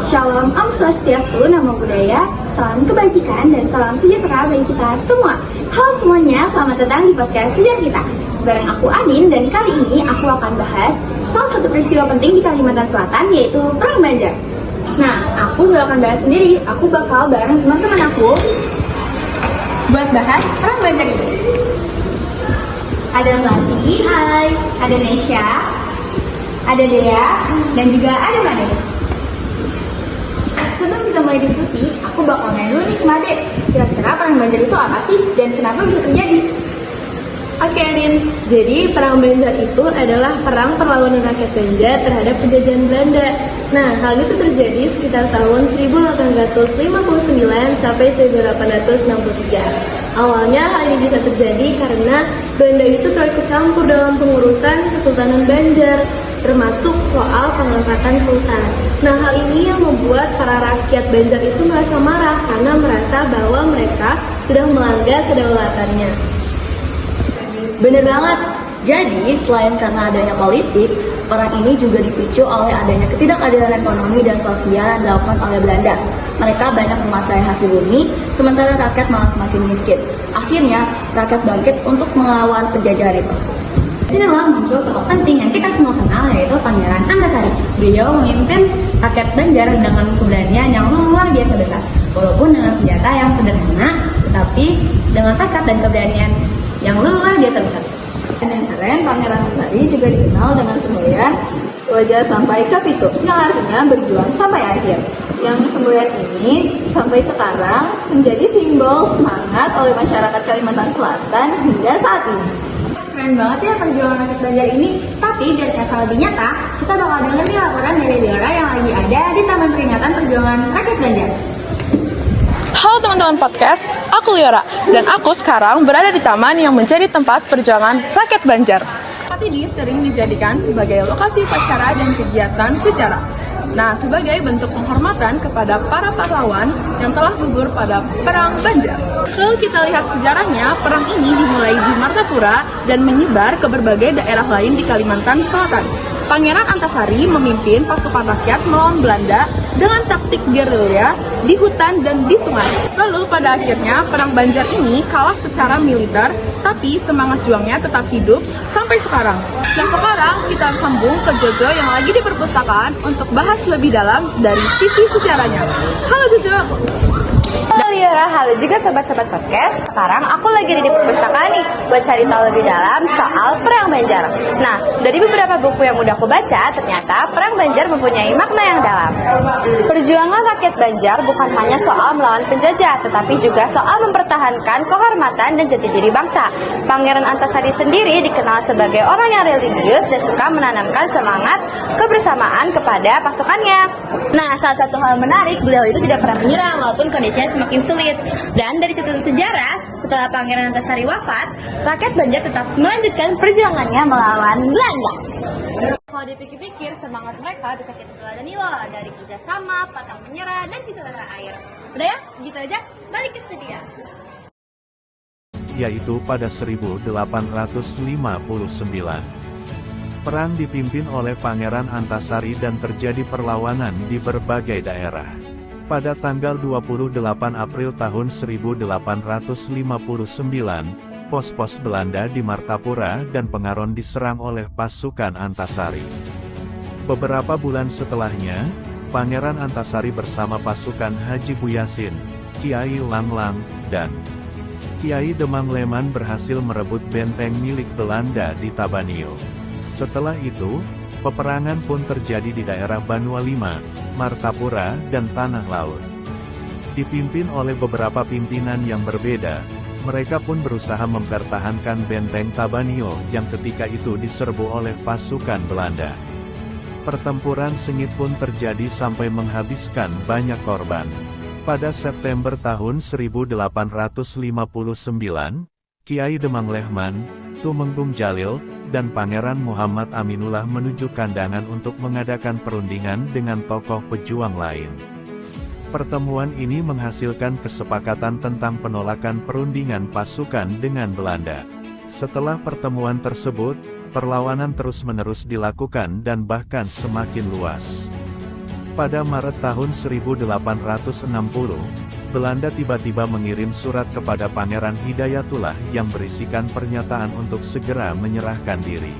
Shalom, Om Swastiastu, Namo Buddhaya, salam kebajikan dan salam sejahtera bagi kita semua. Halo semuanya, selamat datang di podcast Sejarah Kita. Bareng aku Anin, dan kali ini aku akan bahas salah satu peristiwa penting di Kalimantan Selatan, yaitu Perang Banjar. Nah, aku gak akan bahas sendiri, aku bakal bareng teman-teman aku buat bahas Perang Banjar ini. Ada Melati, hai, ada Nesya, ada Dea, dan juga ada Made. Sebelum kita mulai diskusi, aku bakal nanya dulu nih ke Made, kira-kira Perang Banjar itu apa sih dan kenapa bisa terjadi? Oke, Anin. Jadi Perang Banjar itu adalah perang perlawanan rakyat Banjar terhadap penjajahan Belanda. Nah, hal itu terjadi sekitar tahun 1859 sampai 1863. Awalnya hal ini bisa terjadi karena Belanda itu terlalu campur dalam pengurusan Kesultanan Banjar, termasuk soal pengangkatan sultan. Nah, hal ini yang membuat para rakyat Banjar itu merasa marah karena merasa bahwa mereka sudah melanggar kedaulatannya. Bener banget. Jadi, selain karena adanya politik, perang ini juga dipicu oleh adanya ketidakadilan ekonomi dan sosial yang dilakukan oleh Belanda. Mereka banyak menguasai hasil bumi, sementara rakyat malah semakin miskin. Akhirnya, rakyat bangkit untuk melawan penjajahan itu. Sinilah muncul tokoh penting yang kita semua kenal, yaitu Pangeran Antasari. Beliau memimpin rakyat Banjar dengan keberanian yang luar biasa besar. Walaupun dengan senjata yang sederhana, tetapi dengan tekad dan keberanian yang luar biasa besar. Dan yang keren, Pangeran Antasari juga dikenal dengan semboyan wajah sampai ke pitu, yang artinya berjuang sampai akhir. Yang semboyan ini sampai sekarang menjadi simbol semangat oleh masyarakat Kalimantan Selatan hingga saat ini. Keren banget ya perjuangan rakyat Banjar ini. Tapi biar terasa lebih nyata, kita bakal denger nih laporan dari Liora yang lagi ada di Taman Peringatan Perjuangan Rakyat Banjar. Halo teman-teman podcast, aku Liora, dan aku sekarang berada di taman yang menjadi tempat perjuangan rakyat Banjar. Tempat ini sering dijadikan sebagai lokasi upacara dan kegiatan sejarah. Nah, sebagai bentuk penghormatan kepada para pahlawan yang telah gugur pada Perang Banjar. Kalau kita lihat sejarahnya, perang ini dimulai di Martapura dan menyebar ke berbagai daerah lain di Kalimantan Selatan. Pangeran Antasari memimpin pasukan rakyat melawan Belanda dengan taktik gerilya di hutan dan di sungai. Lalu pada akhirnya Perang Banjar ini kalah secara militer, tapi semangat juangnya tetap hidup sampai sekarang. Nah, sekarang kita sambung ke Jojo yang lagi di perpustakaan untuk bahas lebih dalam dari sisi sejarahnya. Halo Jojo. Halo Liora, halo juga sobat-sobat podcast. Sekarang aku lagi di perpustakaan nih buat cari tahu lebih dalam soal Perang Banjar. Nah, dari beberapa buku yang udah aku baca, ternyata Perang Banjar mempunyai makna yang dalam. Perjuangan rakyat Banjar bukan hanya soal melawan penjajah, tetapi juga soal mempertahankan kehormatan dan jati diri bangsa. Pangeran Antasari sendiri dikenal sebagai orang yang religius dan suka menanamkan semangat kebersamaan kepada pasukannya. Nah, salah satu hal menarik, beliau itu tidak pernah menyerah walaupun kondisinya semakin sulit. Dan dari catatan sejarah, setelah Pangeran Antasari wafat, rakyat Banjar tetap melanjutkan perjuangannya melawan Belanda. Kalau dipikir-pikir, semangat mereka bisa kita teladani loh, dari kerjasama, pantang menyerah, dan cinta tanah air. Udah ya, segitu aja, balik ke studio. Yaitu pada 1859. Perang dipimpin oleh Pangeran Antasari dan terjadi perlawanan di berbagai daerah. Pada tanggal 28 April tahun 1859, pos-pos Belanda di Martapura dan Pengaron diserang oleh pasukan Antasari. Beberapa bulan setelahnya, Pangeran Antasari bersama pasukan Haji Buyasin, Kiai Langlang, dan Kiai Demang Leman berhasil merebut benteng milik Belanda di Tabanio. Setelah itu, peperangan pun terjadi di daerah Banua Lima, Martapura, dan Tanah Laut. Dipimpin oleh beberapa pimpinan yang berbeda, mereka pun berusaha mempertahankan benteng Tabanio yang ketika itu diserbu oleh pasukan Belanda. Pertempuran sengit pun terjadi sampai menghabiskan banyak korban. Pada September tahun 1859, Kiai Demang Lehman, Tumenggung Jalil, dan Pangeran Muhammad Aminullah menuju Kandangan untuk mengadakan perundingan dengan tokoh pejuang lain. Pertemuan ini menghasilkan kesepakatan tentang penolakan perundingan pasukan dengan Belanda. Setelah pertemuan tersebut, perlawanan terus-menerus dilakukan dan bahkan semakin luas. Pada Maret tahun 1860, Belanda tiba-tiba mengirim surat kepada Pangeran Hidayatullah yang berisikan pernyataan untuk segera menyerahkan diri.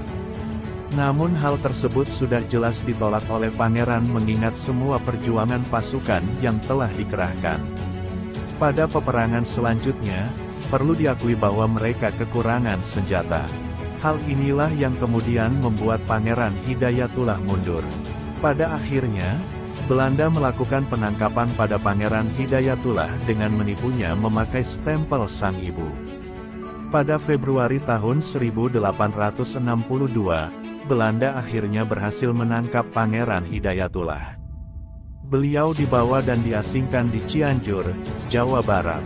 Namun hal tersebut sudah jelas ditolak oleh pangeran mengingat semua perjuangan pasukan yang telah dikerahkan. Pada peperangan selanjutnya, perlu diakui bahwa mereka kekurangan senjata. Hal inilah yang kemudian membuat Pangeran Hidayatullah mundur. Pada akhirnya, Belanda melakukan penangkapan pada Pangeran Hidayatullah dengan menipunya memakai stempel sang ibu. Pada Februari tahun 1862, Belanda akhirnya berhasil menangkap Pangeran Hidayatullah. Beliau dibawa dan diasingkan di Cianjur, Jawa Barat.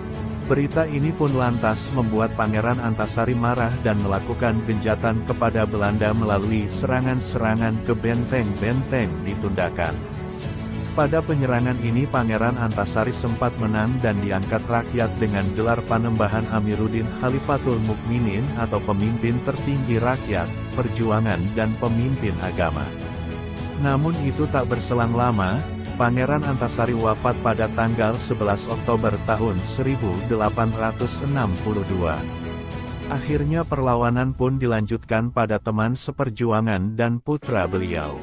Berita ini pun lantas membuat Pangeran Antasari marah dan melakukan genjatan kepada Belanda melalui serangan-serangan ke benteng-benteng ditundakan. Pada penyerangan ini Pangeran Antasari sempat menang dan diangkat rakyat dengan gelar Panembahan Amiruddin Khalifatul Mukminin atau pemimpin tertinggi rakyat, perjuangan dan pemimpin agama. Namun itu tak berselang lama, Pangeran Antasari wafat pada tanggal 11 Oktober tahun 1862. Akhirnya perlawanan pun dilanjutkan pada teman seperjuangan dan putra beliau.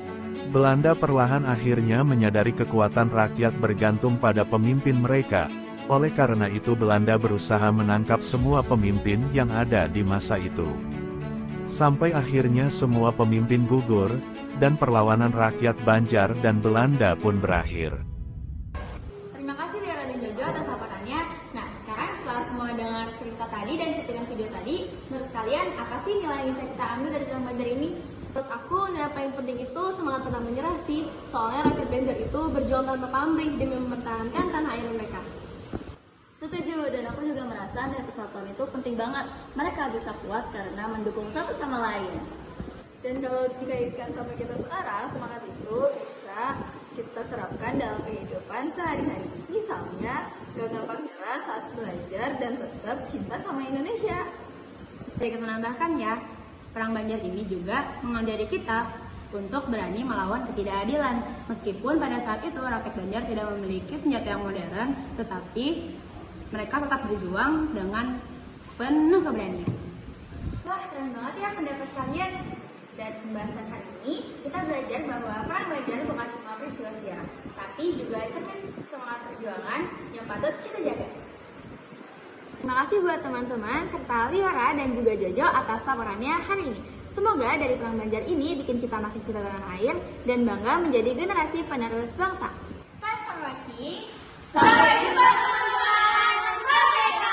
Belanda perlahan akhirnya menyadari kekuatan rakyat bergantung pada pemimpin mereka. Oleh karena itu Belanda berusaha menangkap semua pemimpin yang ada di masa itu. Sampai akhirnya semua pemimpin gugur, dan perlawanan rakyat Banjar dan Belanda pun berakhir. Terima kasih Liora dan Jojo atas laporannya. Nah, sekarang setelah semua dengar cerita tadi dan syutingan video tadi, menurut kalian apa sih nilai yang bisa kita ambil dari Perang Banjar ini? Menurut aku, nilai paling penting itu semangat pantang menyerah sih. Soalnya rakyat Banjar itu berjuang tanpa pamrih demi mempertahankan tanah air mereka. Setuju, dan aku juga merasa nilai persatuan itu penting banget. Mereka bisa kuat karena mendukung satu sama lain. Dan kalau dikaitkan sama kita sekarang, semangat itu bisa kita terapkan dalam kehidupan sehari-hari. Misalnya, gak gampang nyerah saat belajar dan tetap cinta sama Indonesia. Sedikit menambahkan ya, Perang Banjar ini juga mengajari kita untuk berani melawan ketidakadilan. Meskipun pada saat itu rakyat Banjar tidak memiliki senjata yang modern, tetapi mereka tetap berjuang dengan penuh keberanian. Wah, keren banget ya pendapat kalian. Dan pembahasan hari ini, kita belajar bahwa Perang Banjar bukan cuma peristiwa sejarah, tapi juga cermin semangat perjuangan yang patut kita jaga. Terima kasih buat teman-teman serta Liora dan juga Jojo atas laporannya hari ini. Semoga dari Perang Banjar ini bikin kita makin cinta tanah air dan bangga menjadi generasi penerus bangsa. Thanks for watching. Sampai jumpa teman-teman. Merdeka!